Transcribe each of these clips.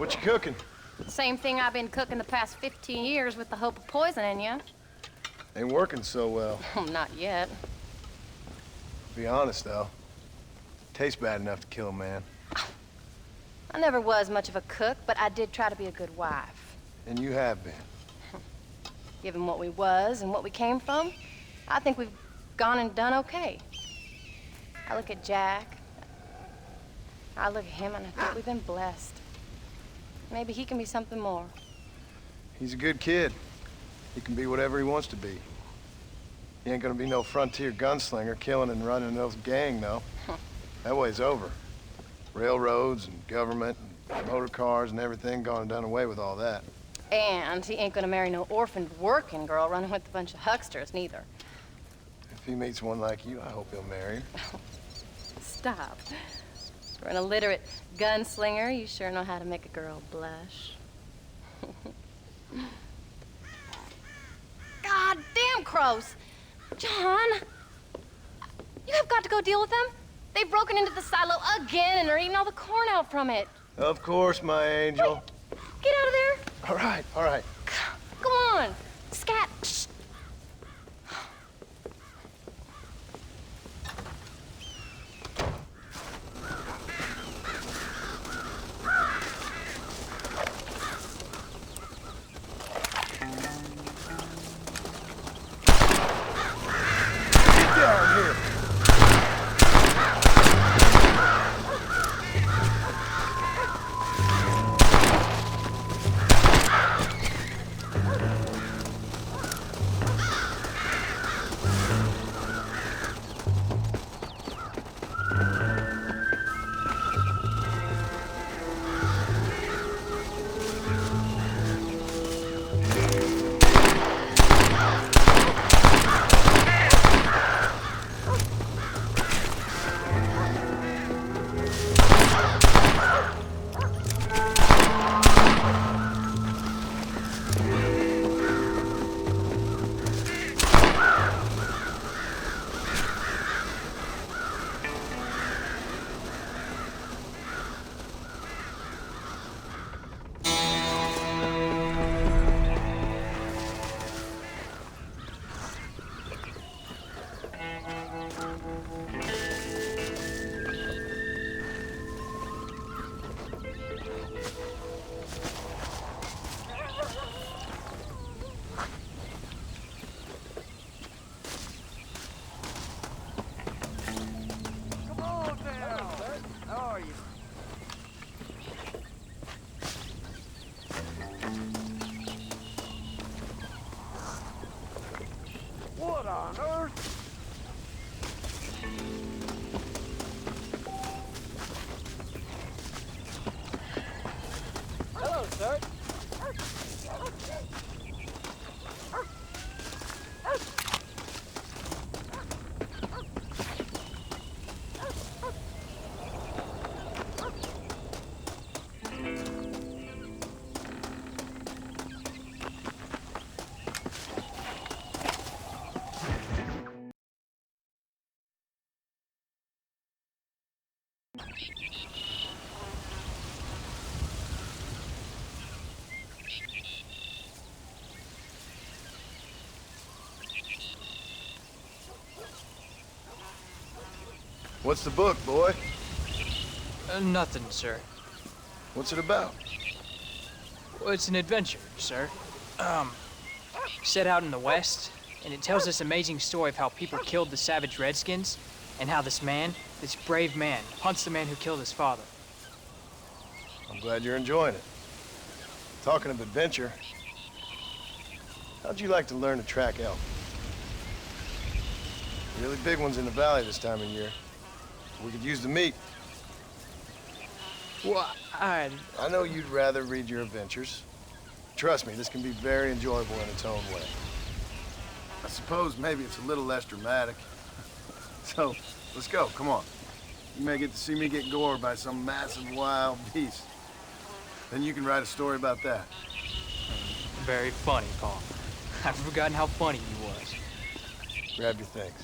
What you cooking? Same thing I've been cooking the past 15 years with the hope of poisoning you. Ain't working so well. Not yet. Be honest, though. Tastes bad enough to kill a man. I never was much of a cook, but I did try to be a good wife. And you have been. Given what we was and what we came from, I think we've gone and done okay. I look at Jack. I look at him and I think we've been blessed. Maybe he can be something more. He's a good kid. He can be whatever he wants to be. He ain't gonna be no frontier gunslinger killing and running those gang, though. That way's over. Railroads and government and motor cars and everything gone and done away with all that. And he ain't gonna marry no orphaned working girl running with a bunch of hucksters, neither. If he meets one like you, I hope he'll marry her. Stop. For an illiterate gunslinger, you sure know how to make a girl blush. God damn crows! John! You have got to go deal with them. They've broken into the silo again and are eating all the corn out from it. Of course, my angel. Wait, get out of there. All right, all right. Go on. Scat. Shh. Get down here. What on earth? Hello, sir. What's the book, boy? Nothing, sir. What's it about? Well, it's an adventure, sir. Set out in the West, and it tells this amazing story of how people killed the savage Redskins, and how this man, this brave man, hunts the man who killed his father. I'm glad you're enjoying it. Talking of adventure, how'd you like to learn to track elk? Really big ones in the valley this time of year. We could use the meat. Well, I know you'd rather read your adventures. Trust me, this can be very enjoyable in its own way. I suppose maybe it's a little less dramatic. So, let's go, come on. You may get to see me get gored by some massive wild beast. Then you can write a story about that. Very funny, Paul. I've forgotten how funny he was. Grab your things.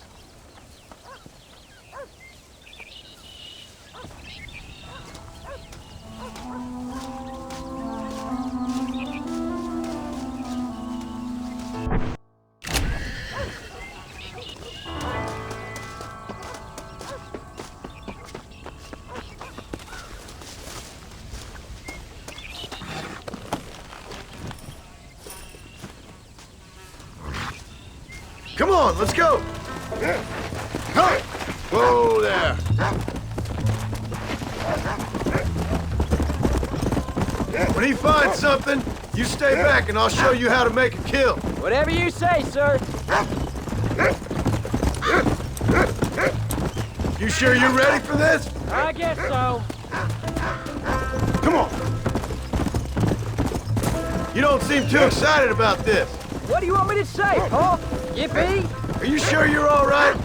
Come on, let's go! Whoa there! When he finds something, you stay back and I'll show you how to make a kill. Whatever you say, sir. You sure you're ready for this? I guess so. Come on! You don't seem too excited about this. What do you want me to say, huh? Yippee? Are you sure you're all right?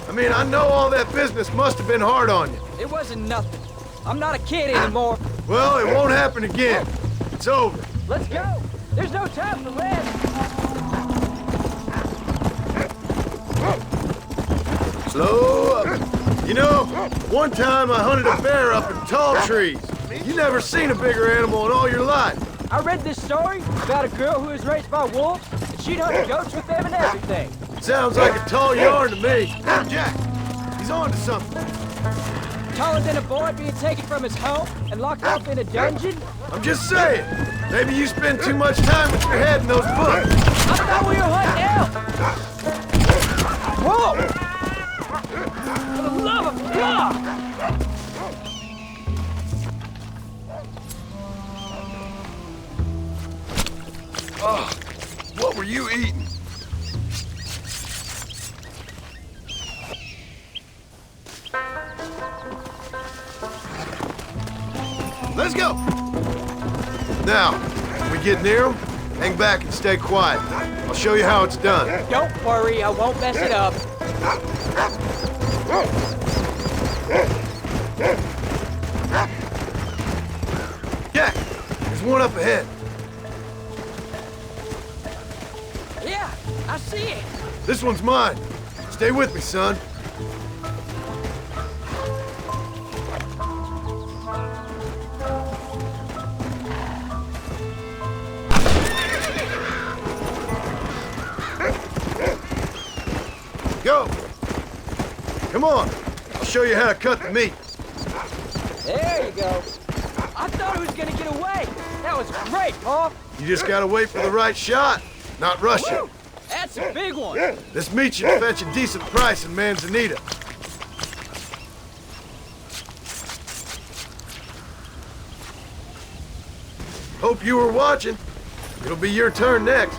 I mean, I know all that business must have been hard on you. It wasn't nothing. I'm not a kid anymore. Well, it won't happen again. It's over. Let's go. There's no time for rest. Slow up. You know, one time I hunted a bear up in tall trees. You never seen a bigger animal in all your life. I read this story about a girl who was raised by wolves, and she'd hunt goats with them and everything. Sounds like a tall yarn to me. Jack, he's on to something. Taller than a boy being taken from his home and locked up in a dungeon? I'm just saying. Maybe you spend too much time with your head in those books. I thought we were hunting elk! Whoa! For the love of God! Oh, what were you eating? Let's go! Now, when we get near them, hang back and stay quiet. I'll show you how it's done. Don't worry, I won't mess it up. Jack, there's one up ahead. Yeah, I see it. This one's mine. Stay with me, son. Go! Come on! I'll show you how to cut the meat. There you go. I thought he was gonna get away. That was great, Paul. You just gotta wait for the right shot, not rush it. Woo! That's a big one. This meat should fetch a decent price in Manzanita. Hope you were watching. It'll be your turn next.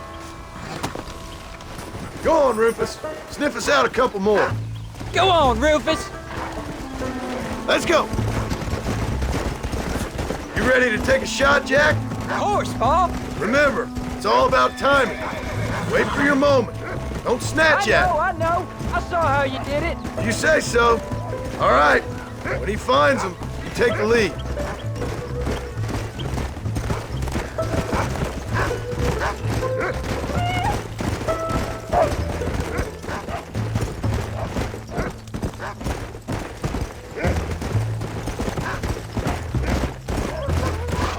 Go on, Rufus. Sniff us out a couple more. Go on, Rufus. Let's go. You ready to take a shot, Jack? Of course, Paul. Remember, it's all about timing. Wait for your moment. Don't snatch at it. I know. I saw how you did it. You say so. All right. When he finds them, you take the lead.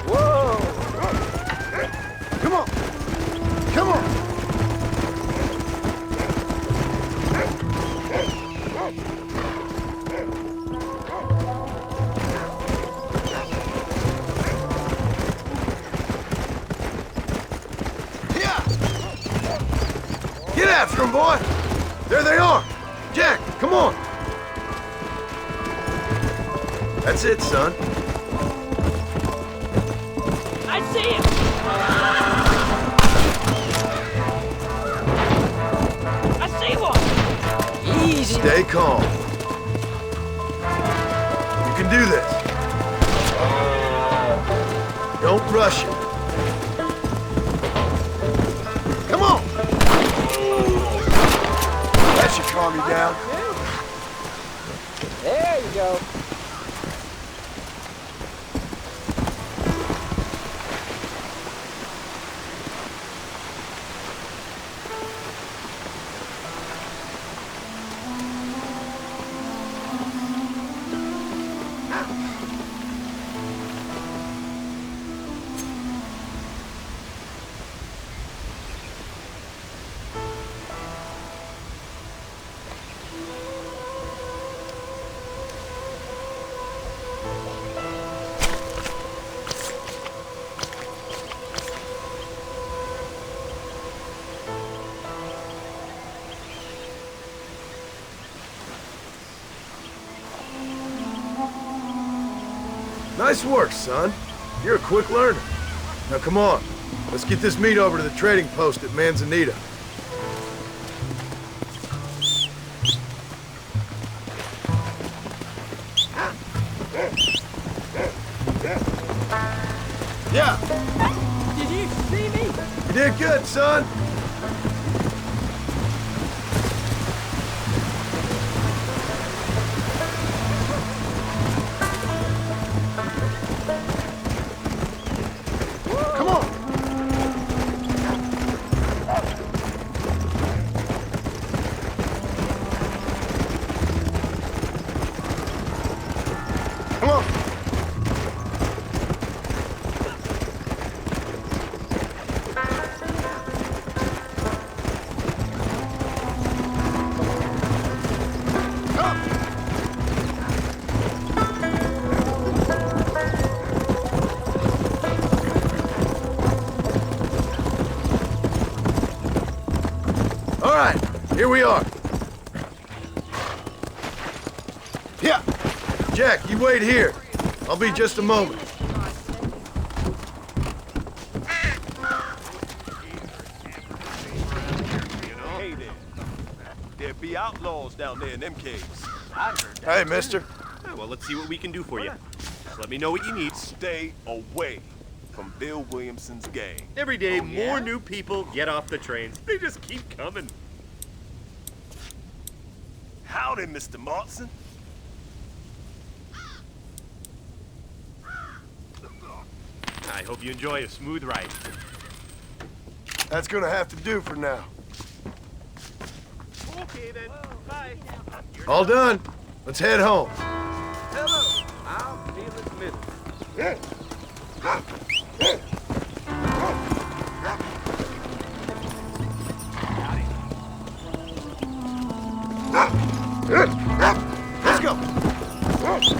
Whoa. Come on. Come on. Get after him, boy! There they are! Jack, come on! That's it, son. I see him. I see one. Easy. Stay calm. You can do this. Don't rush it. Come on! That should calm you down. There you go. Nice work, son. You're a quick learner. Now come on, let's get this meat over to the trading post at Manzanita. Yeah, Did you see me? you did good, son. Come on. Come on. All right, here we are. Yeah. Jack, you wait here. I'll be just a moment. Hey there. There be outlaws down there in them caves. Hey, mister. Well, let's see what we can do for you. Just let me know what you need. Stay away from Bill Williamson's gang. Every day, more new people get off the trains. They just keep coming. Howdy, Mr. Marston. I hope you enjoy a smooth ride. That's gonna have to do for now. Okay, then. Bye. All done. Let's head home. Hello. I'll be in this minute. Let's go. Let's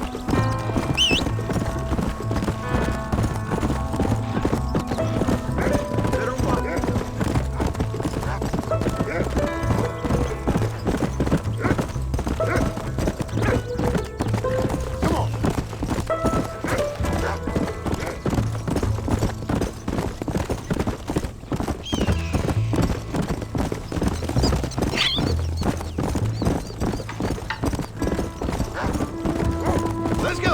go.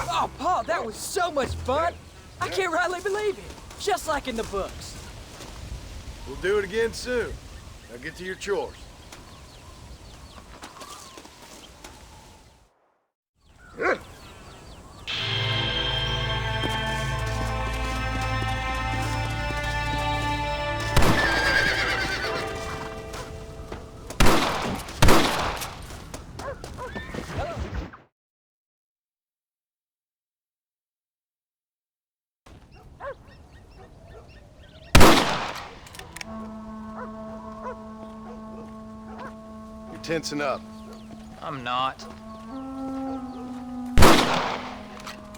Oh, Paul, that was so much fun. I can't rightly believe it. Just like in the books. We'll do it again soon. Now get to your chores. You're tensing up. I'm not.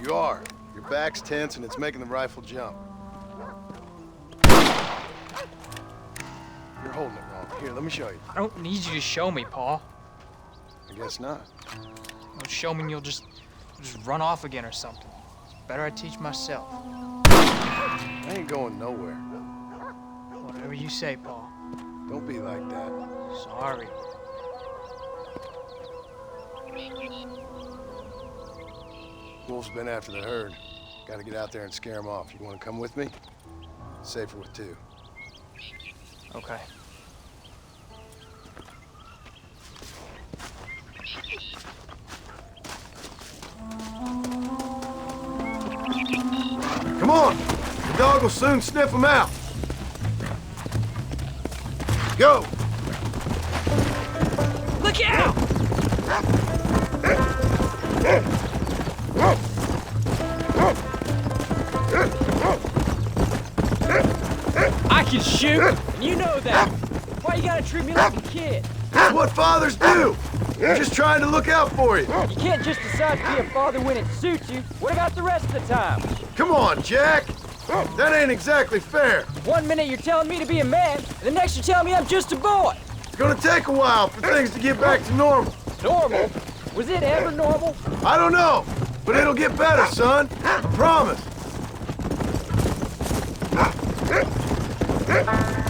You are. Your back's tense and it's making the rifle jump. You're holding it wrong. Here, let me show you. I don't need you to show me, Paul. I guess not. You'll show me and you'll just run off again or something. It's better I teach myself. I ain't going nowhere. Whatever you say, Paul. Don't be like that. Sorry. Wolf's been after the herd. Gotta get out there and scare him off. You wanna come with me? It's safer with two. Okay. Come on! The dog will soon sniff him out. Go! Look out! I can shoot, and you know that. Why you gotta treat me like a kid? That's what fathers do! I'm just trying to look out for you. You can't just decide to be a father when it suits you. What about the rest of the time? Come on, Jack. That ain't exactly fair. 1 minute you're telling me to be a man, and the next you're telling me I'm just a boy. It's gonna take a while for things to get back to normal. Normal? Was it ever normal? I don't know, but it'll get better, son. I promise.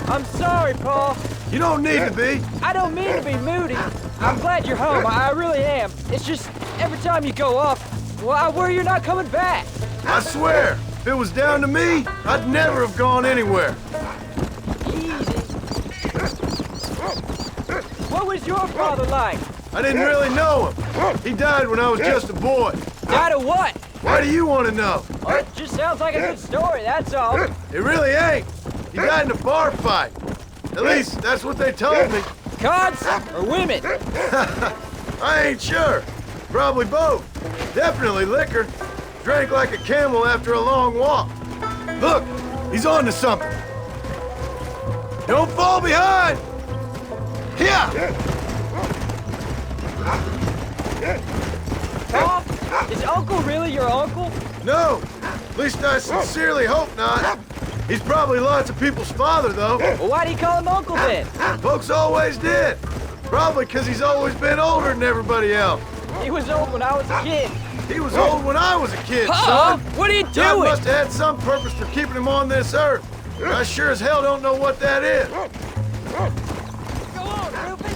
I'm sorry, Paul. You don't need to be. I don't mean to be moody. I'm glad you're home. I really am. It's just every time you go off, well, I worry you're not coming back. I swear, if it was down to me, I'd never have gone anywhere. Easy. What was your father like? I didn't really know him. He died when I was just a boy. Died of what? Why do you want to know? Well, it just sounds like a good story, that's all. It really ain't. He died in a bar fight. At least, that's what they told me. Cards or women? I ain't sure. Probably both. Definitely liquor. Drank like a camel after a long walk. Look, he's on to something. Don't fall behind! Here! Paul, is Uncle really your uncle? No, at least I sincerely hope not. He's probably lots of people's father, though. Well, why do you call him Uncle then? Folks always did. Probably because he's always been older than everybody else. He was old when I was a kid. He was old when I was a kid, Paul, son. what are you God doing? must have had some purpose for keeping him on this earth. I sure as hell don't know what that is. Go on, Rufus.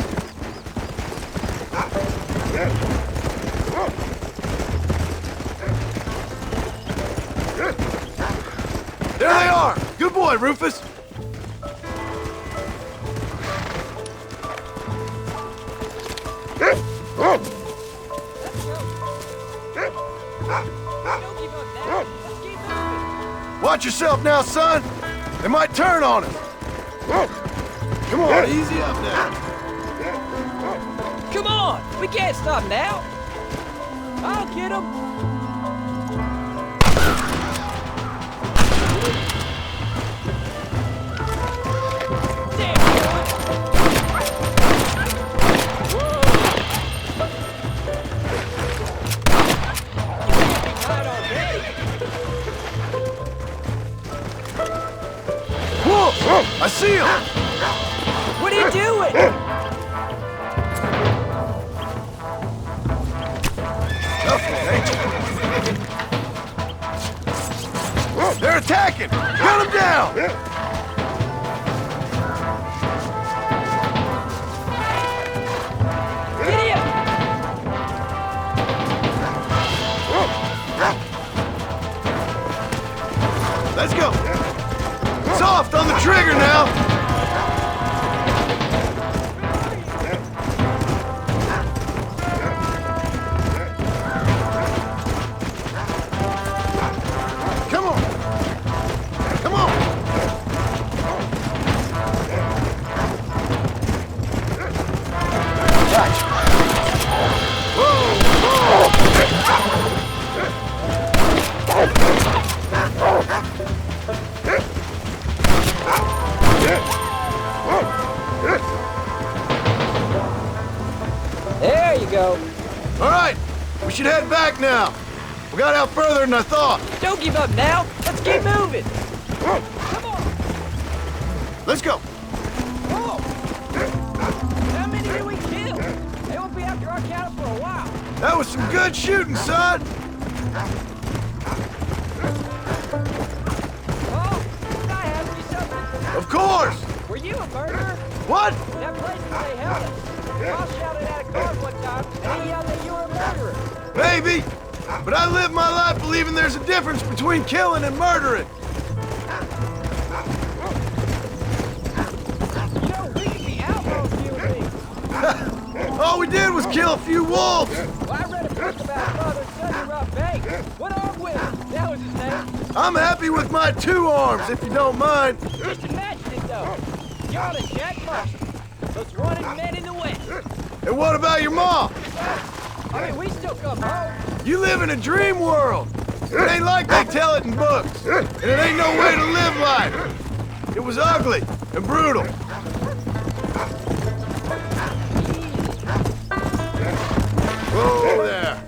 There they are! Good boy, Rufus! Don't give up now. Let's keep moving. Watch yourself now, son! They might turn on us! Come on, easy up now. Come on, we can't stop now. I'll get him. Whoa! I see him! What are you doing? Tough one, ain't you? They're attacking! Gun them down! Get him! Let's go! Soft on the trigger now! Come on! Come on! Gotcha. Whoa! There you go. All right, we should head back now. We got out further than I thought. Don't give up now. Let's keep moving. Come on. Let's go. Oh. How many did we kill? They won't be after our cattle for a while. That was some good shooting, son. Oh, can I ask you something? Of course. Were you a murderer? What? That place where they held us. Paul shouted at a guard one time, and he yelled that you were a murderer. Maybe. But I live my life believing there's a difference between killing and murdering. You know, we could be outlaws, you and me. All we did was kill a few wolves. Well, I read a book about Father and son who robbed banks. What arm with? That was his name. I'm happy with my 2 arms, if you don't mind. Just imagine it, though. John and Jack Marston. Most wanted men in the West. And what about your mom? I mean, we still come home. You live in a dream world. It ain't like they tell it in books. And it ain't no way to live life. It was ugly and brutal. Whoa there!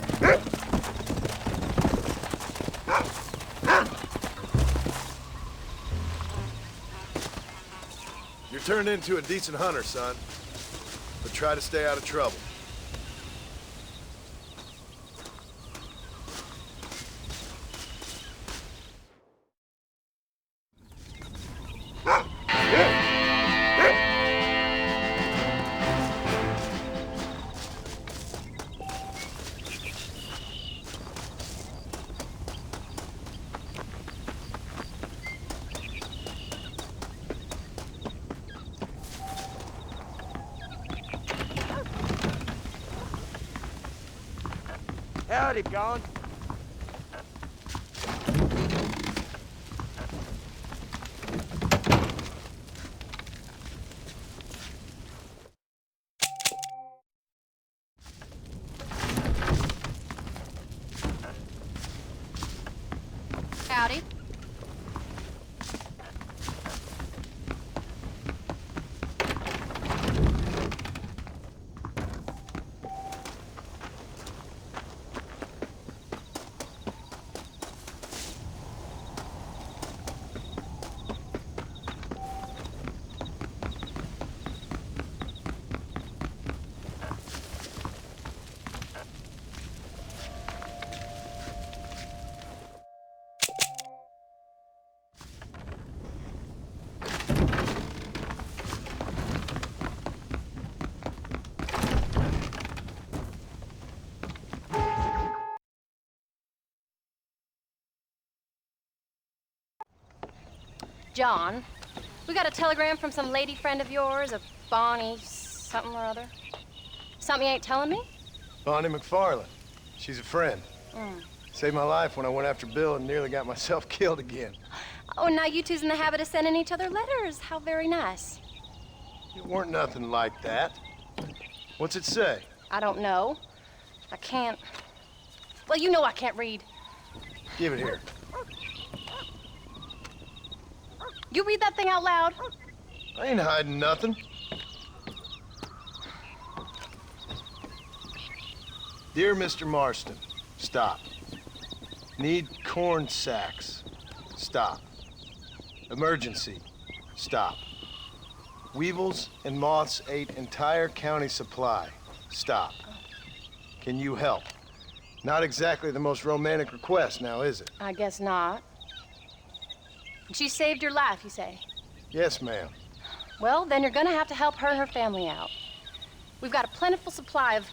You're turned into a decent hunter, son. But try to stay out of trouble. Howdy, John. Howdy. John, we got a telegram from some lady friend of yours, a Bonnie something or other. Something you ain't telling me? Bonnie McFarlane. She's a friend. Saved my life when I went after Bill and nearly got myself killed again. Oh, now you two's in the habit of sending each other letters. How very nice. It weren't nothing like that. What's it say? I don't know. I can't... Well, you know I can't read. Give it here. You read that thing out loud? I ain't hiding nothing. Dear Mr. Marston, stop. Need corn sacks. Stop. Emergency. Stop. Weevils and moths ate entire county supply. Stop. Can you help? Not exactly the most romantic request now, is it? I guess not. She saved your life, you say? Yes, ma'am. Well, then you're gonna have to help her and her family out. We've got a plentiful supply of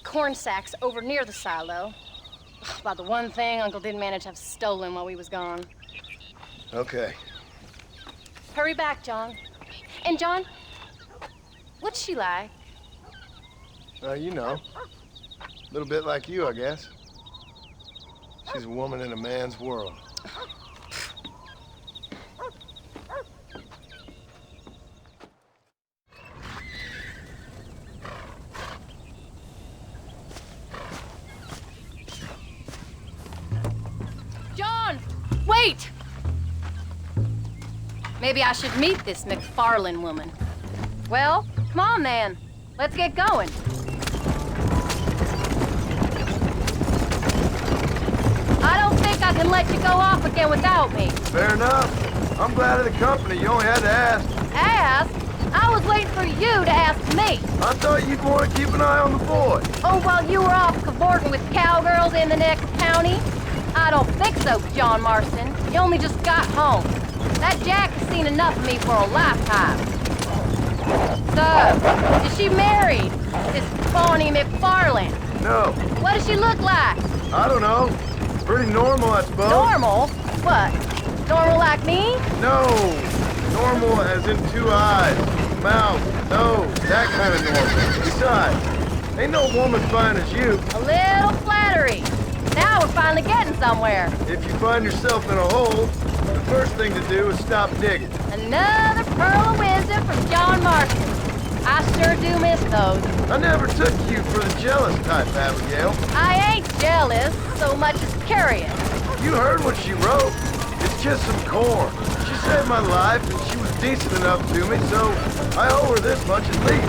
corn sacks over near the silo. About the one thing Uncle didn't manage to have stolen while we was gone. Okay. Hurry back, John. And John, what's she like? You know. A little bit like you, I guess. She's a woman in a man's world. John, wait! Maybe I should meet this McFarlane woman. Well, come on then. Let's get going. I don't think I can let you go off again without me. Fair enough. I'm glad of the company. You only had to ask. Ask? I was waiting for you to ask me. I thought you'd want to keep an eye on the boy. Oh, while you were off cavorting with cowgirls in the next county? I don't think so, John Marston. You only just got home. That Jack has seen enough of me for a lifetime. So, is she married? This Bonnie McFarlane? No, What does she look like? I don't know. Pretty normal, I suppose. Normal? What? Normal like me? No, normal as in 2 eyes, mouth, nose, that kind of normal. Besides, ain't no woman fine as you. A little flattery. Now we're finally getting somewhere. If you find yourself in a hole, the first thing to do is stop digging. Another pearl of wisdom from John Marston. I sure do miss those. I never took you for the jealous type, Abigail. I ain't jealous so much as curious. You heard what she wrote. It's just some corn. She saved my life, and she was decent enough to me, so I owe her this much at least.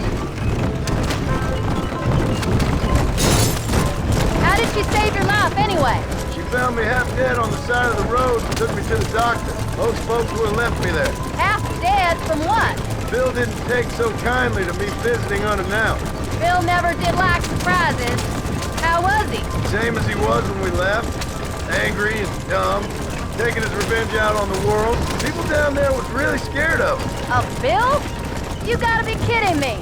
she saved your life anyway? She found me half dead on the side of the road and took me to the doctor. Most folks would have left me there. Half dead from what? Bill didn't take so kindly to me visiting unannounced. Bill never did like surprises. How was he? Same as he was when we left. Angry and dumb. Taking his revenge out on the world. People down there was really scared of him. Of Bill? You gotta be kidding me.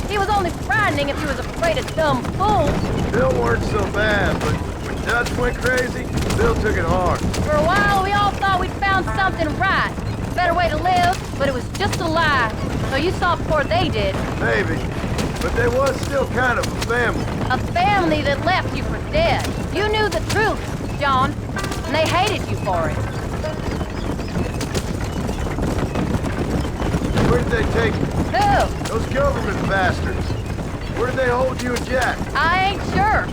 He was only frightening if he was afraid of dumb fools. Bill weren't so bad, but when Dutch went crazy, Bill took it hard. For a while, we all thought we'd found something right. Better way to live, but it was just a lie. So you saw before they did. Maybe. But they was still kind of a family. A family that left you for dead. You knew the truth, John, and they hated you for it. Where did they take you? Who? Those government bastards. Where did they hold you and Jack? I ain't sure.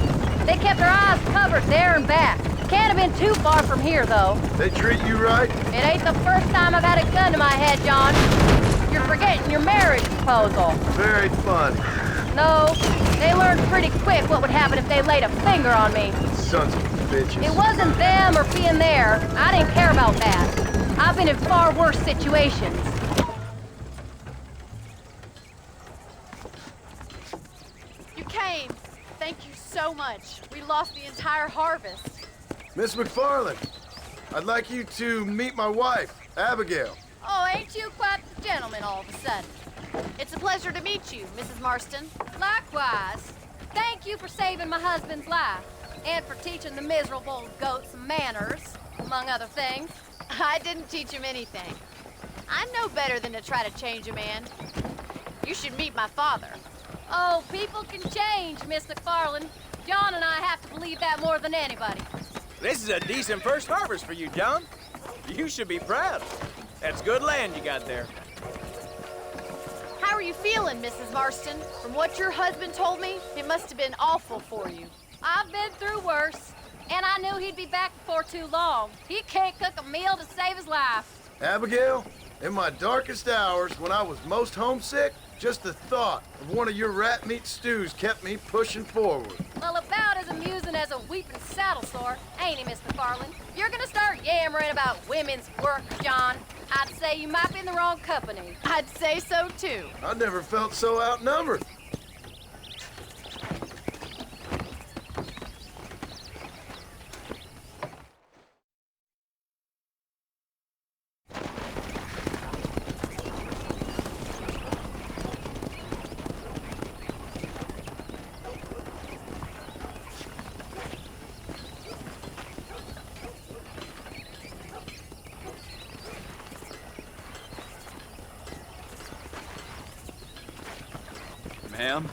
They kept their eyes covered there and back. Can't have been too far from here, though. They treat you right? It ain't the first time I've had a gun to my head, John. You're forgetting your marriage proposal. Very funny. No, they learned pretty quick what would happen if they laid a finger on me. Sons of bitches. It wasn't them or being there. I didn't care about that. I've been in far worse situations. You came. Thank you so much. We lost the entire harvest. Miss McFarland, I'd like you to meet my wife, Abigail. Oh, ain't you quite the gentleman all of a sudden? It's a pleasure to meet you, Mrs. Marston. Likewise. Thank you for saving my husband's life. And for teaching the miserable goat some manners, among other things. I didn't teach him anything. I know better than to try to change a man. You should meet my father. Oh, people can change, Miss McFarland. John and I have to believe that more than anybody. This is a decent first harvest for you, John. You should be proud. That's good land you got there. How are you feeling, Mrs. Marston? From what your husband told me, it must have been awful for you. I've been through worse, and I knew he'd be back before too long. He can't cook a meal to save his life. Abigail, in my darkest hours, when I was most homesick, just the thought of one of your rat meat stews kept me pushing forward. Well, about as amusing as a weeping saddle sore, ain't he, Miss McFarland? If you're gonna start yammering about women's work, John, I'd say you might be in the wrong company. I'd say so, too. I never felt so outnumbered. Ma'am?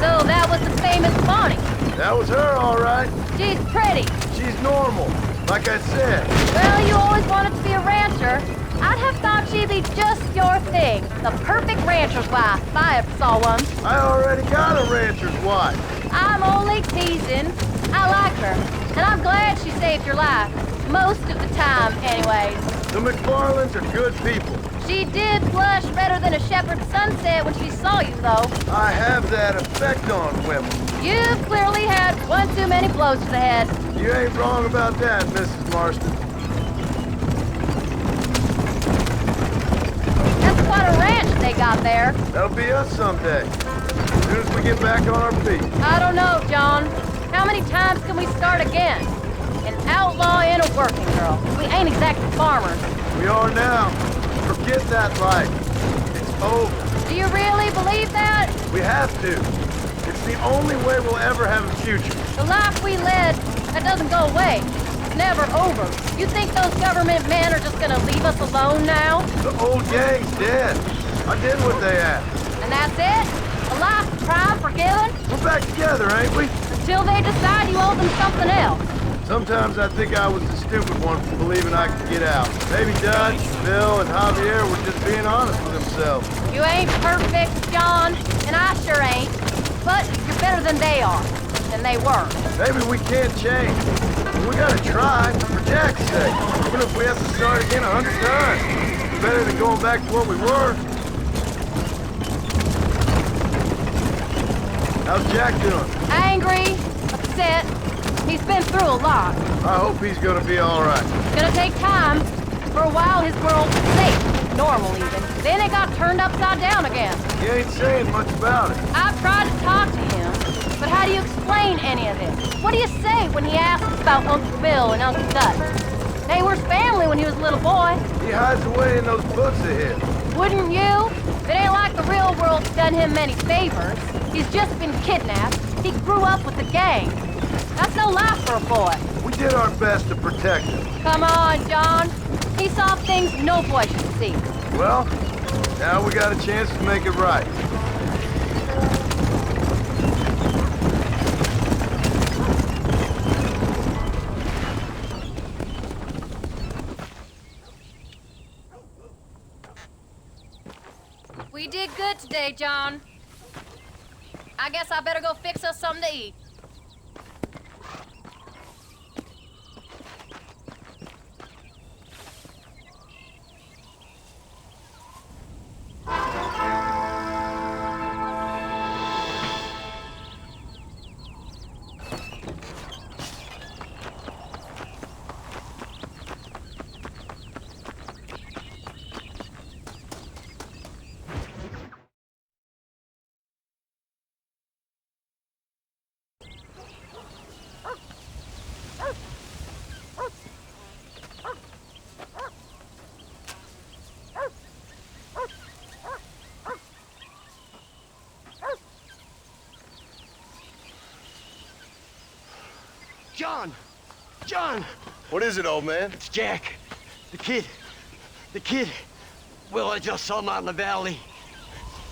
So that was the famous Bonnie. That was her, all right. She's pretty. She's normal, like I said. Well, you always wanted to be a rancher. I'd have thought she'd be just your thing. The perfect rancher's wife, if I ever saw one. I already got a rancher's wife. I'm only teasing. I like her, and I'm glad she saved your life. Most of the time, anyways. The McFarlands are good people. She did blush redder than a shepherd's sunset when she saw you, though. I have that effect on women. You've clearly had one too many blows to the head. You ain't wrong about that, Mrs. Marston. That's quite a ranch they got there. That'll be us someday. As soon as we get back on our feet. I don't know, John. How many times can we start again? An outlaw and a working girl. We ain't exactly farmers. We are now. Forget that life. It's over. Do you really believe that? We have to. It's the only way we'll ever have a future. The life we led, that doesn't go away. It's never over. You think those government men are just gonna leave us alone now? The old gang's dead. I did what they asked. And that's it? A life of crime forgiven? We're back together, ain't we? Until they decide you owe them something else. Sometimes I think I was the stupid one for believing I could get out. Maybe Dutch, Bill, and Javier were just being honest with themselves. You ain't perfect, John, and I sure ain't. But you're better than they are, and they were. Maybe we can't change. But we gotta try, for Jack's sake. Even if we have to start again 100 times. It's better than going back to what we were. How's Jack doing? Angry, upset. He's been through a lot. I hope he's gonna be all right. It's gonna take time. For a while, his world was safe, normal even. Then it got turned upside down again. He ain't saying much about it. I've tried to talk to him, but how do you explain any of this? What do you say when he asks about Uncle Bill and Uncle Dutch? They were family when he was a little boy. He hides away in those books of his. Wouldn't you? It ain't like the real world's done him many favors. He's just been kidnapped. He grew up with the gang. That's no life for a boy. We did our best to protect him. Come on, John. He saw things no boy should see. Well, now we got a chance to make it right. We did good today, John. I guess I better go fix us something to eat. John! John! What is it, old man? It's Jack. The kid. Well, I just saw him out in the valley.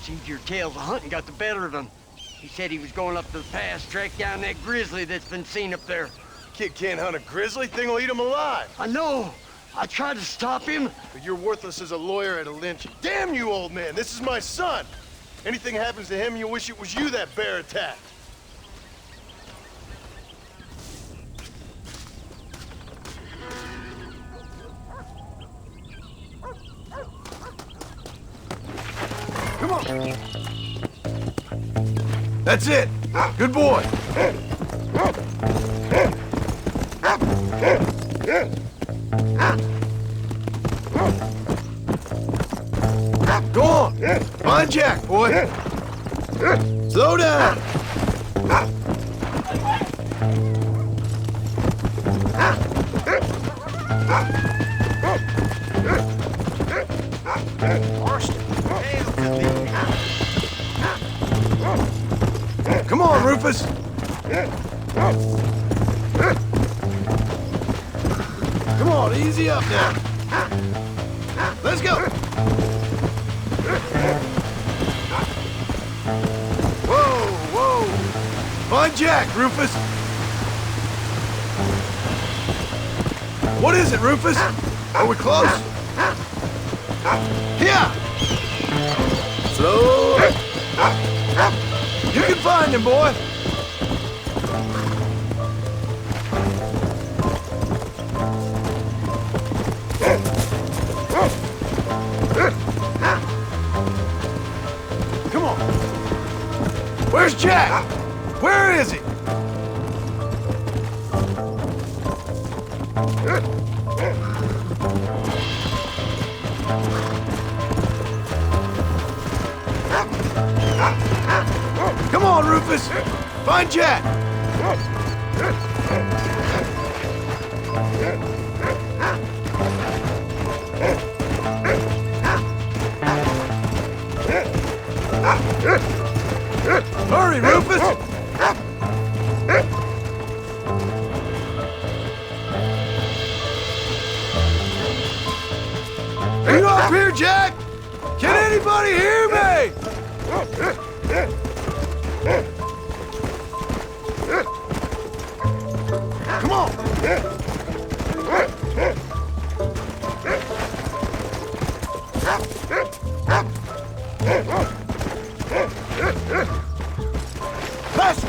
Seems your tales of hunting got the better of him. He said he was going up to the pass, track down that grizzly that's been seen up there. Kid can't hunt a grizzly. Thing will eat him alive. I know. I tried to stop him. But you're worthless as a lawyer at a lynching. Damn you, old man. This is my son. Anything happens to him, you'll wish it was you that bear attacked. Come on. That's it. Good boy. Go on. Find Jack, boy. Slow down. Come on, Rufus. Come on, easy up now. Let's go. Whoa. Find Jack, Rufus. What is it, Rufus? Are we close? Here. Slow. You can find him, boy. Come on. Where's Jack? Where is he? Come on, Rufus. Find Jack. Hurry, Rufus. Are you up here, Jack? Can anybody hear me? Come on! Pass!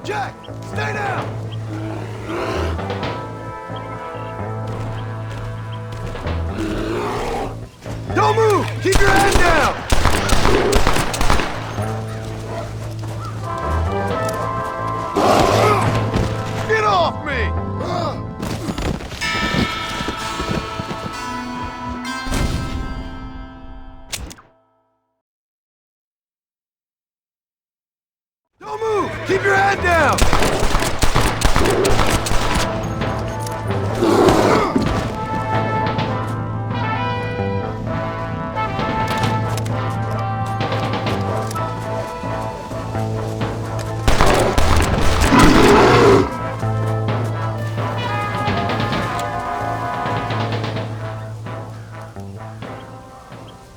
Jack, stay down! Don't move! Keep your head down! Get off me! Don't move! Keep your head down!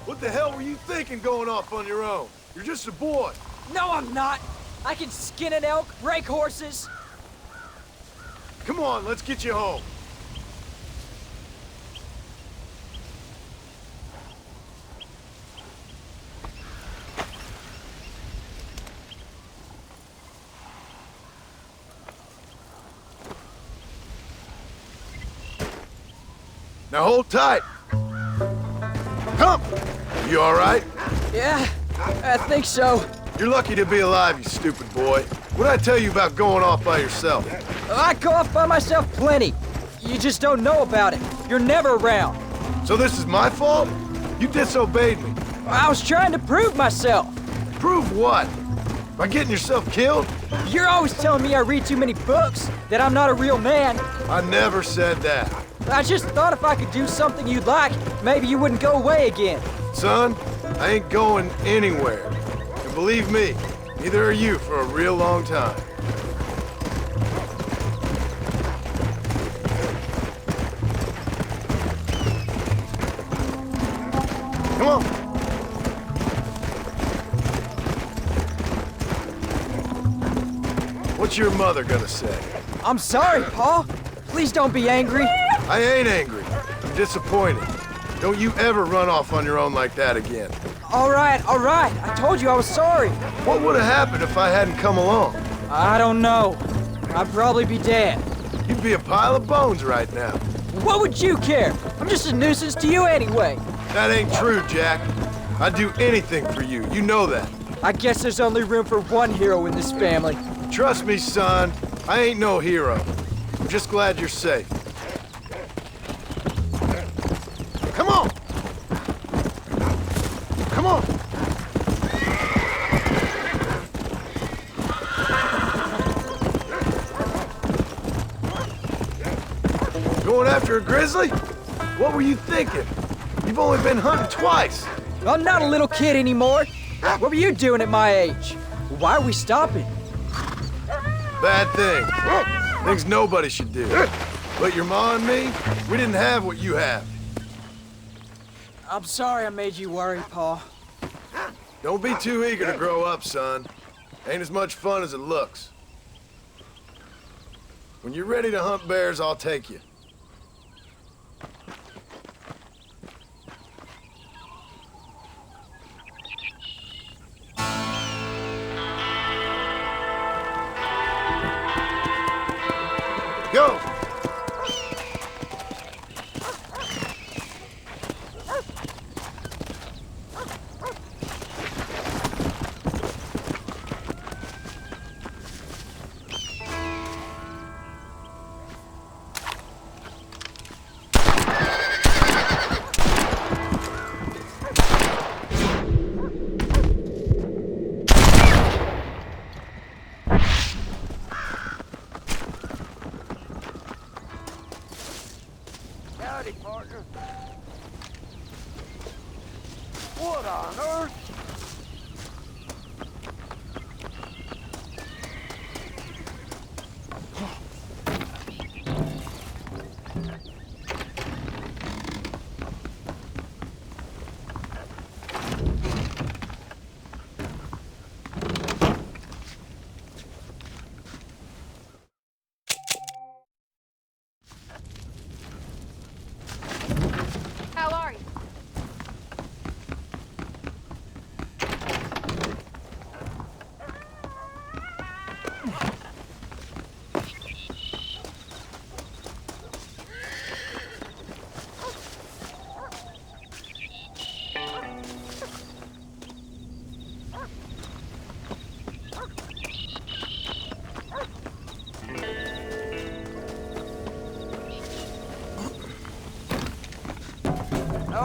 What the hell were you thinking going off on your own? You're just a boy. No, I'm not. I can skin an elk, break horses. Come on, let's get you home. Now hold tight. Come! You all right? Yeah, I think so. You're lucky to be alive, you stupid boy. What'd I tell you about going off by yourself? I go off by myself plenty. You just don't know about it. You're never around. So this is my fault? You disobeyed me. I was trying to prove myself. Prove what? By getting yourself killed? You're always telling me I read too many books, that I'm not a real man. I never said that. I just thought if I could do something you'd like, maybe you wouldn't go away again. Son, I ain't going anywhere. And believe me, neither are you for a real long time. Come on. What's your mother gonna say? I'm sorry, Pa. Please don't be angry. I ain't angry. I'm disappointed. Don't you ever run off on your own like that again. All right. I told you I was sorry. What would have happened if I hadn't come along? I don't know. I'd probably be dead. You'd be a pile of bones right now. What would you care? I'm just a nuisance to you anyway. That ain't true, Jack. I'd do anything for you. You know that. I guess there's only room for one hero in this family. Trust me, son. I ain't no hero. I'm just glad you're safe. Come on! Come on! Going after a grizzly? What were you thinking? You've only been hunting twice. I'm not a little kid anymore. What were you doing at my age? Why are we stopping? Bad thing. Things nobody should do. But your ma and me, we didn't have what you have. I'm sorry I made you worry, Pa. Don't be too eager to grow up, son. Ain't as much fun as it looks. When you're ready to hunt bears, I'll take you. Go!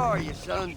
are you, son?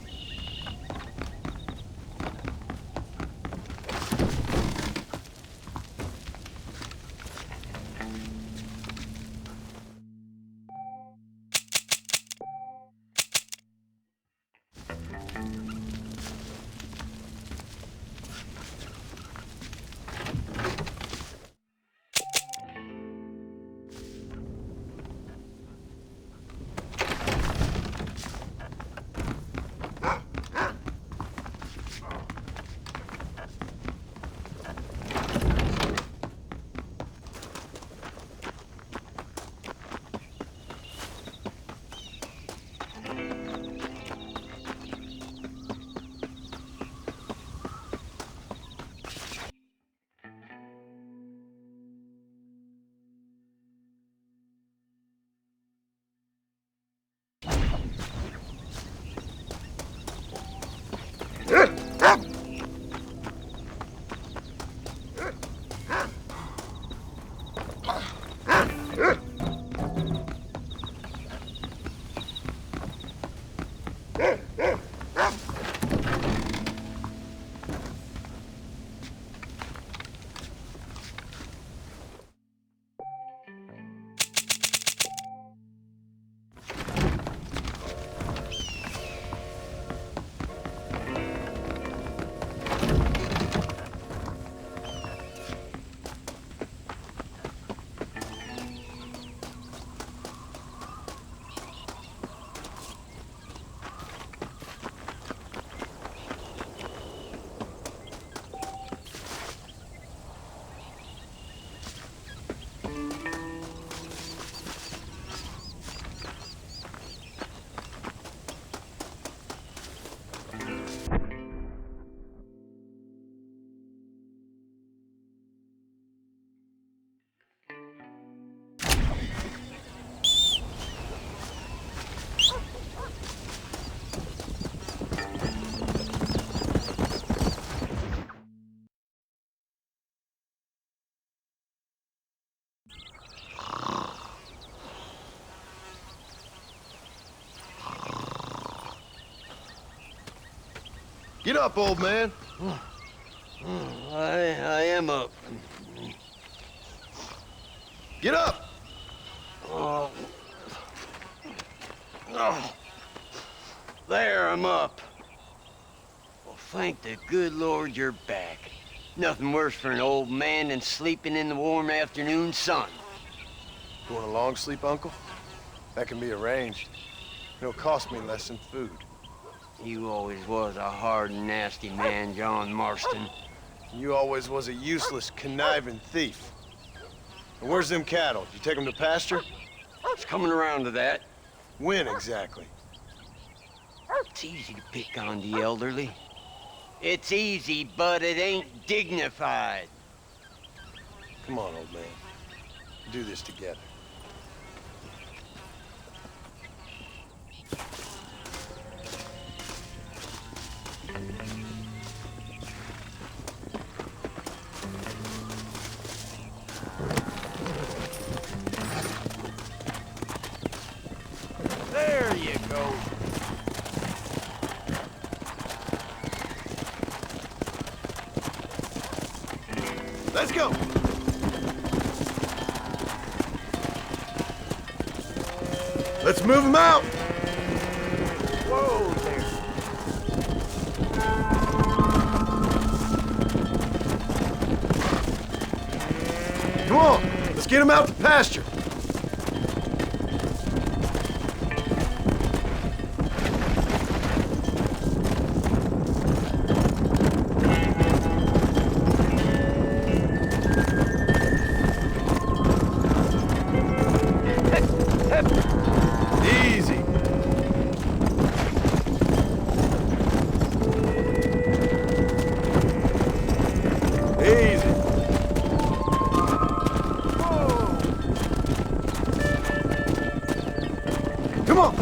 Get up, old man. I am up. Get up! Oh. Oh. There, I'm up. Well, thank the good Lord you're back. Nothing worse for an old man than sleeping in the warm afternoon sun. You want a long sleep, Uncle? That can be arranged. It'll cost me less than food. You always was a hard and nasty man, John Marston. You always was a useless, conniving thief. And where's them cattle? Did you take them to pasture? It's coming around to that. When exactly? It's easy to pick on the elderly. It's easy, but it ain't dignified. Come on, old man. Do this together. There you go. Let's go! Let's move them out! Whoa there. Come on, let's get them out to pasture. Easy. Easy. Come on.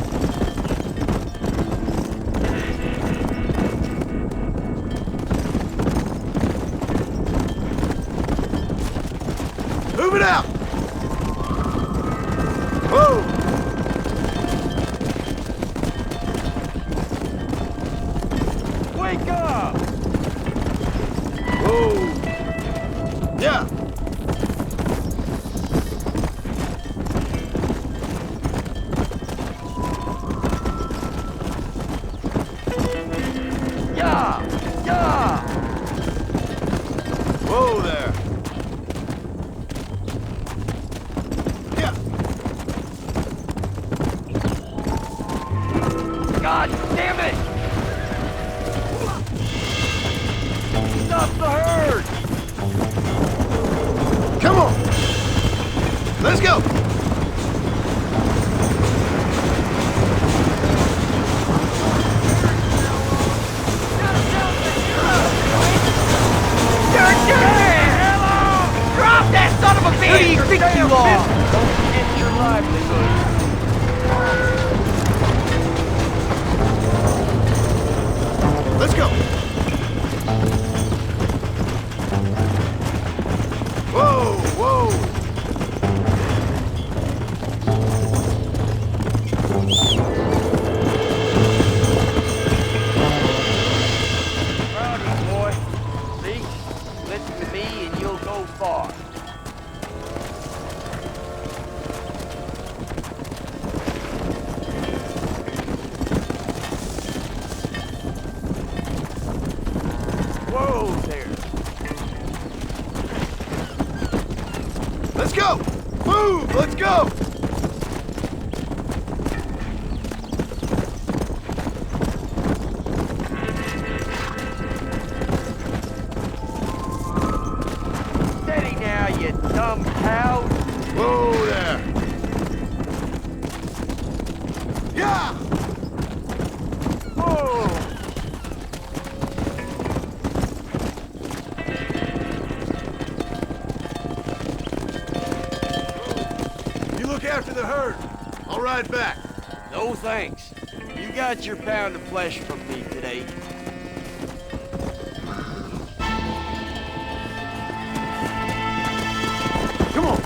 Move it out. Whoa. Yeah. Yeah! Yeah! Whoa there. Yeah. God damn it! Stop the herd! Come on. Let's go. Drop that son of a bitch! Who do you think you are? Don't forget your livelihood. Let's go. Whoa, whoa. Howdy, boy. See? Listen to me and you'll go far. Whoa there. Let's go. Move. Let's go. Steady now, you dumb cow. Whoa there. Yeah. Whoa. You look after the herd. I'll ride back. No thanks. You got your pound of flesh from me today. Come on.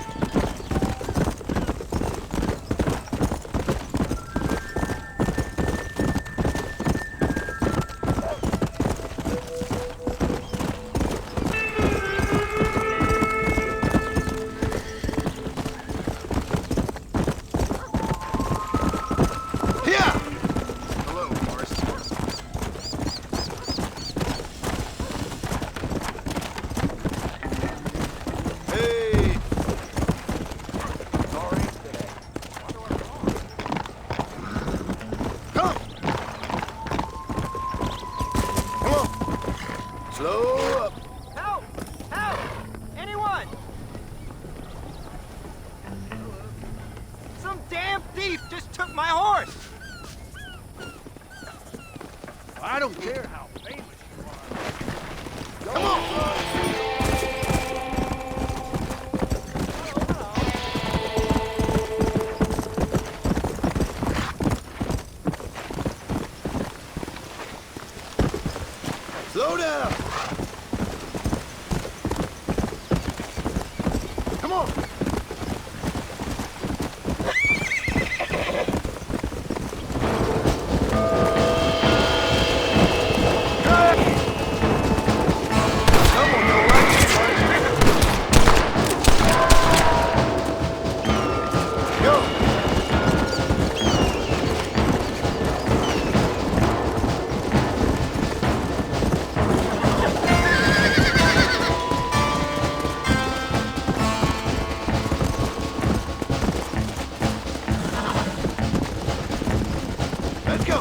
Yeah. Hello, Marston. Hey. Come. Come on. Slow up. Help! Help! Anyone! Some damn thief just took my horse! I don't care how famous you are. Come on. Slow down. Come on. Someone don't like this place. Go. Let's go.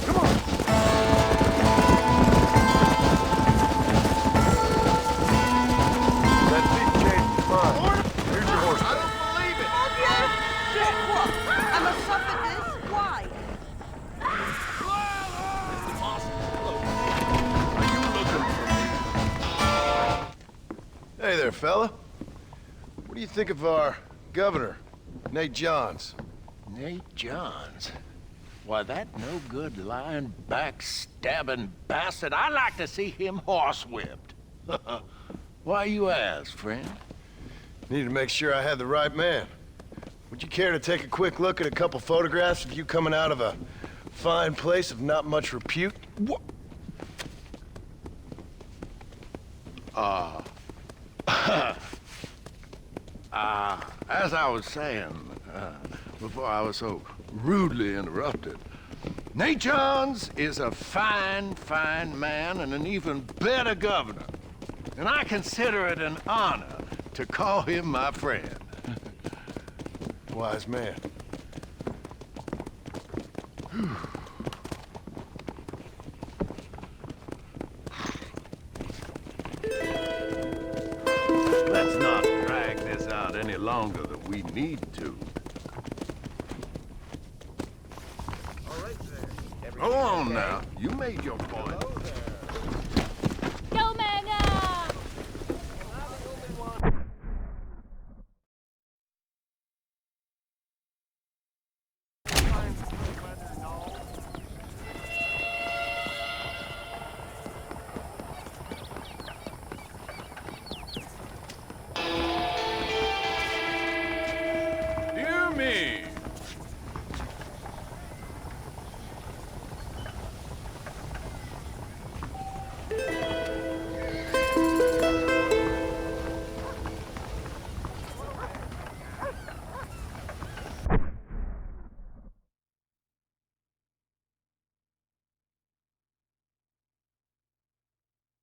Come on. That thief changed his mind. Here's your horse. I don't believe it. I must suffer this? Why? Hey there, fella. What do you think of our governor, Nate Johns? Nate Johns? Why, that no-good, lying, backstabbing bastard, I'd like to see him horsewhipped. Why you ask, friend? Need to make sure I had the right man. Would you care to take a quick look at a couple photographs of you coming out of a fine place of not much repute? What? As I was saying, before I was so rudely interrupted, Nate Johns is a fine, fine man and an even better governor. And I consider it an honor to call him my friend. Wise man. Let's not drag this out any longer than we need to. All right, there. Go on now. You made your point.